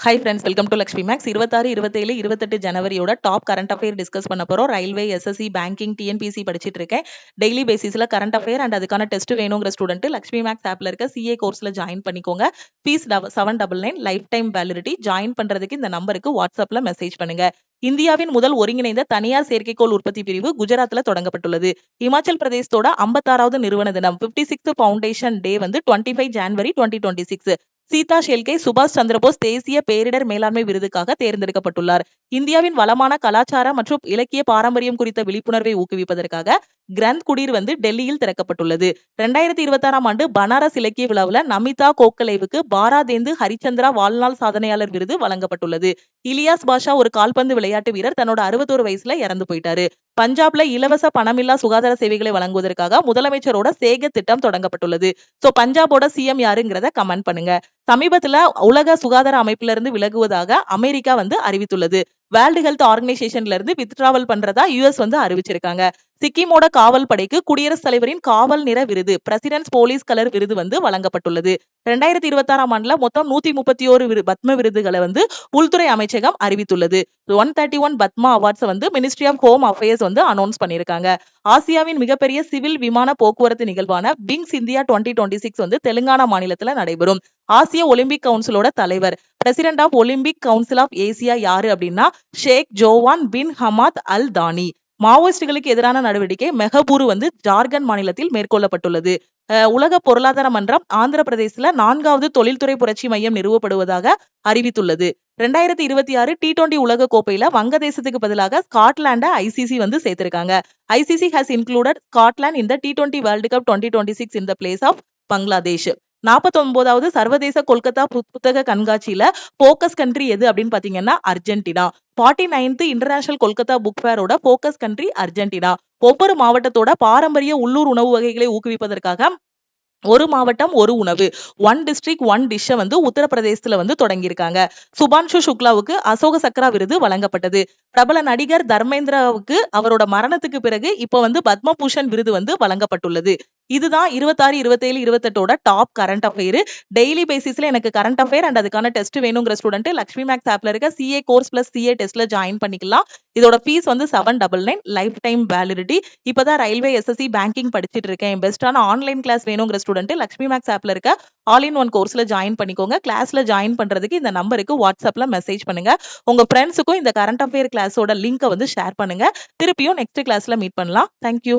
High friends, welcome to Lakshmi Max. 26, 27, 28 ஜனவரியோட top current affair discuss பண்ண போறோம். ரயில்வே, எஸ்எஸ்சி, பேங்கிங், டிஎன்பிசி படிச்சிட்டு இருக்கேன். டெய்லி பேசிஸ்ல கரண்ட் அஃபேர் அண்ட் அதுக்கான டெஸ்ட் வேணுங்கிற ஸ்டூடெண்ட் லக்ஷ்மி மேக்ஸ் ஆப்ல இருக்க சிஏ கோர்ஸ்ல ஜாயின் பண்ணிக்கோங்க. Fees 799, lifetime validity. Join பண்றதுக்கு இந்த நம்பருக்கு வாட்ஸ்அப்ல மெசேஜ் பண்ணுங்க. இந்தியாவின் முதல் ஒருங்கிணைந்த தனியார் செயற்கைக்கோள் உற்பத்தி பிரிவு குஜராத்ல தொடங்கப்பட்டுள்ளது. இமாச்சல் பிரதேசத்தோட 56வது நிறுவன தினம் 56th ஃபவுண்டேஷன் டே 25 ஜனவரி 2026. சீதா ஷெல்கே சுபாஷ் சந்திரபோஸ் தேசிய பேரிடர் மேலாண்மை விருதுக்காக தேர்ந்தெடுக்கப்பட்டுள்ளார். இந்தியாவின் வளமான கலாச்சார மற்றும் இலக்கிய பாரம்பரியம் குறித்த விழிப்புணர்வை ஊக்குவிப்பதற்காக கிரந்த் குடீர் டெல்லியில் திறக்கப்பட்டுள்ளது. 2026ஆம் ஆண்டு பனாரஸ் இலக்கிய விழாவில் நமிதா கோகலேவுக்கு பாராதேந்து ஹரிச்சந்திரா வாழ்நாள் சாதனையாளர் விருது வழங்கப்பட்டுள்ளது. இலியாஸ் பாஷா ஒரு கால்பந்து விளையாட்டு வீரர் தன்னோட 61 வயசுல இறந்து போயிட்டாரு. பஞ்சாப்ல இலவச பணமில்லா சுகாதார சேவைகளை வழங்குவதற்காக முதலமைச்சரோட சேகர் திட்டம் தொடங்கப்பட்டுள்ளது. சோ பஞ்சாபோட சிஎம் யாருங்கிறத கமெண்ட் பண்ணுங்க. சமீபத்துல உலக சுகாதார அமைப்புல இருந்து விலகுவதாக அமெரிக்கா அறிவித்துள்ளது. வேர்ல்டு ஹெல்த் ஆர்கனைசேஷன்ல இருந்து வித்ட்ராவல் பண்றதா யுஎஸ் அறிவிச்சிருக்காங்க. சிக்கிமோட காவல் படைக்கு குடியரசுத் தலைவரின் காவல் நிற விருது, பிரசிடென்ட்ஸ் போலீஸ் கலர் விருது வழங்கப்பட்டுள்ளது. 2026ஆம் ஆண்டுல மொத்தம் 131 பத்ம விருதுகளை உள்துறை அமைச்சகம் அறிவித்துள்ளது. 131 Padma awards ministry of home affairs announce பண்ணிருக்காங்க. ஆசியாவின் மிகப்பெரிய சிவில் விமான போக்குவரத்து நிகழ்வான விங்ஸ் இந்தியா 2026 தெலுங்கானா மாநிலத்துல நடைபெறும். ஆசிய ஒலிம்பிக் கவுன்சிலோட தலைவர், president of olympic council of Asia யாரு அப்படின்னா ஷேக் ஜோவான் பின் ஹமாத் அல் தானி. மாவோயிஸ்டுகளுக்கு எதிரான நடவடிக்கை மெஹபூரு ஜார்க்கண்ட் மாநிலத்தில் மேற்கொள்ளப்பட்டுள்ளது. உலக பொருளாதார மன்றம் ஆந்திர பிரதேசல 4வது தொழில்துறை புரட்சி மையம் நிறுவப்படுவதாக அறிவித்துள்ளது. 2026 T20 உலக கோப்பையில வங்கதேசத்துக்கு பதிலாக ஸ்காட்லாண்ட ஐசிசி சேர்த்திருக்காங்க. ஐசிசி ஹாஸ் இன்க்ளூடட் ஸ்காட்லாண்ட் இந்த T20 world cup 2026 in the place of Bangladesh. 49வது சர்வதேச கொல்கத்தா புத்தக கண்காட்சியில போக்கஸ் கண்ட்ரி எது அப்படின்னு பாத்தீங்கன்னா Argentina. 49th international Kolkata book ஃபேரோட போக்கஸ் கண்ட்ரி அர்ஜென்டினா. ஒவ்வொரு மாவட்டத்தோட பாரம்பரிய உள்ளூர் உணவு வகைகளை ஊக்குவிப்பதற்காக ஒரு மாவட்டம் ஒரு உணவு, ஒன் டிஸ்ட்ரிக்ட் ஒன் டிஷ் உத்தரப்பிரதேசத்துல தொடங்கியிருக்காங்க. சுபான்ஷு சுக்லாவுக்கு அசோக சக்ரா விருது வழங்கப்பட்டது. பிரபல நடிகர் தர்மேந்திராவுக்கு அவரோட மரணத்துக்கு பிறகு இப்ப பத்ம பூஷன் விருது வழங்கப்பட்டுள்ளது. இதுதான் 26, 27, 28ஓட டாப் கரண்ட் அஃபேர். டெய்லி பேசிஸ்ல எனக்கு கரண்ட் அஃபேர் அண்ட் அதுக்கான டெஸ்ட் வேணுங்கிற ஸ்டூடெண்ட் லக்ஷ்மி மேக்ஸ் ஆப்ல இருக்க சிஏ கோர்ஸ் பிளஸ் சிஏ டெஸ்ட்ல ஜாயின் பண்ணிக்கலாம். இதோட ஃபீஸ் 799, லைஃப் டைம் வேலிடிட்டி. இப்பதான் ரயில்வே, எஸ்எஸ்சி, பேங்கிங் படிச்சிட்டு இருக்கேன். பெஸ்டான ஆன்லைன் கிளாஸ் வேணுங்கிற ஸ்டூடெண்ட் லக்ஷ்மி மேக்ஸ் ஆப்ல இருக்க ஆல் இன் ஒன் கோர்ஸ்ல ஜாயின் பண்ணிக்கோங்க. கிளாஸ்ல ஜாயின் பண்றதுக்கு இந்த நம்பருக்கு வாட்ஸ்அப்ல மெசேஜ் பண்ணுங்க. உங்க ஃப்ரெண்ட்ஸுக்கும் இந்த கரண்ட் அஃபேர் கிளாஸோட லிங்க் ஷேர் பண்ணுங்க. திருப்பியும் நெக்ஸ்ட் கிளாஸ்ல மீட் பண்ணலாம். தேங்க்யூ.